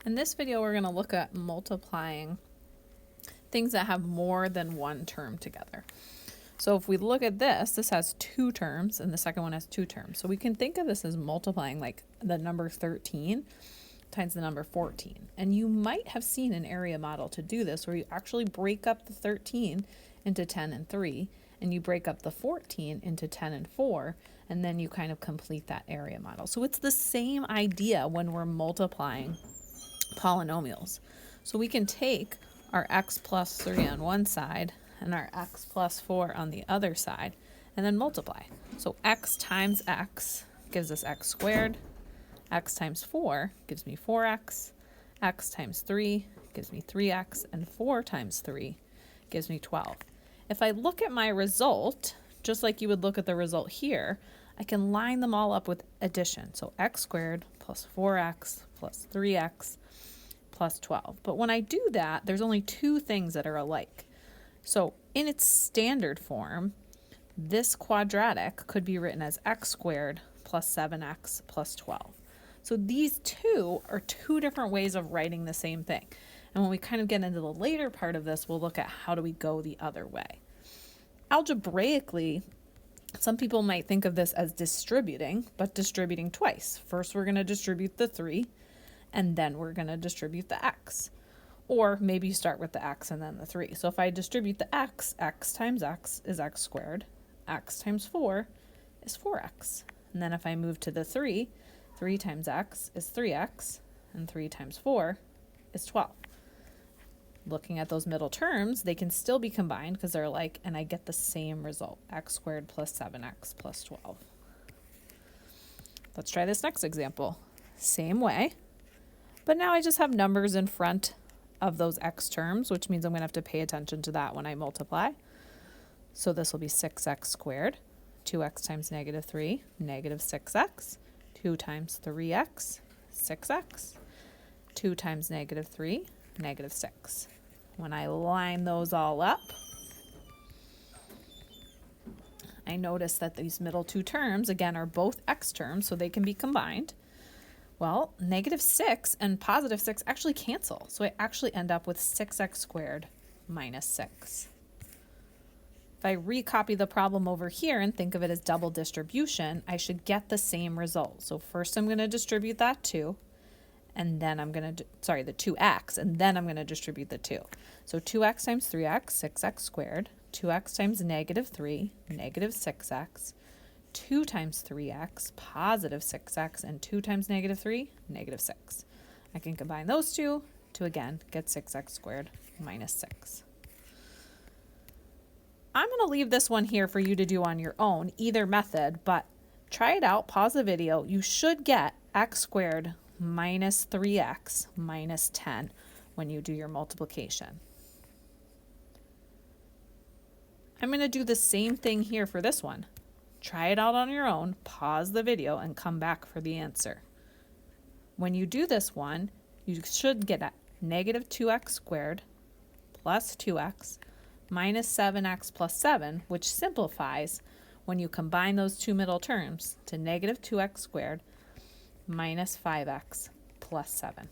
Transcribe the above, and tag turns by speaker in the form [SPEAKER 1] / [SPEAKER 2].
[SPEAKER 1] In this video, we're going to look at multiplying things that have more than one term together. So if we look at this, this has two terms and the second one has two terms. So we can think of this as multiplying like the number 13 times the number 14. And you might have seen an area model to do this where you actually break up the 13 into 10 and 3, and you break up the 14 into 10 and 4, and then you kind of complete that area model. So it's the same idea when we're multiplying polynomials. So we can take our x plus 3 on one side and our x plus 4 on the other side and then multiply. So x times x gives us x squared, x times 4 gives me 4x, x times 3 gives me 3x, and 4 times 3 gives me 12. If I look at my result, just like you would look at the result here, I can line them all up with addition. So x squared plus 4x plus 3x plus 12. But when I do that, there's only two things that are alike. So in its standard form, this quadratic could be written as x squared plus 7x plus 12. So these two are two different ways of writing the same thing. And when we kind of get into the later part of this, we'll look at how do we go the other way. Algebraically, some people might think of this as distributing, but distributing twice. First, we're going to distribute the 3, and then we're going to distribute the x. Or maybe you start with the x and then the 3. So if I distribute the x times x is x squared, x times 4 is 4x. And then if I move to the 3 times x is 3x, and 3 times 4 is 12. Looking at those middle terms, they can still be combined because they're alike, and I get the same result, x squared plus 7x plus 12. Let's try this next example. Same way, but now I just have numbers in front of those x terms, which means I'm going to have to pay attention to that when I multiply. So this will be 6x squared, 2x times negative 3, negative 6x, 2 times 3x, 6x, 2 times negative 3, negative 6. When I line those all up, I notice that these middle two terms, again, are both x terms, so they can be combined. Well, negative 6 and positive 6 actually cancel, so I actually end up with 6x squared minus 6. If I recopy the problem over here and think of it as double distribution, I should get the same result. So first I'm going to distribute that 2, and then I'm going to, the 2x, and then I'm going to distribute the 2. So 2x times 3x, 6x squared, 2x times negative 3, negative 6x, 2 times 3x, positive 6x, and 2 times negative 3, negative 6. I can combine those two to, again, get 6x squared minus 6. I'm going to leave this one here for you to do on your own, either method, but try it out, pause the video. You should get x squared minus 3x minus 10 when you do your multiplication. I'm going to do the same thing here for this one. Try it out on your own, pause the video, and come back for the answer. When you do this one, you should get a negative 2x squared plus 2x minus 7x plus 7, which simplifies when you combine those two middle terms to negative 2x squared minus 5x plus 7.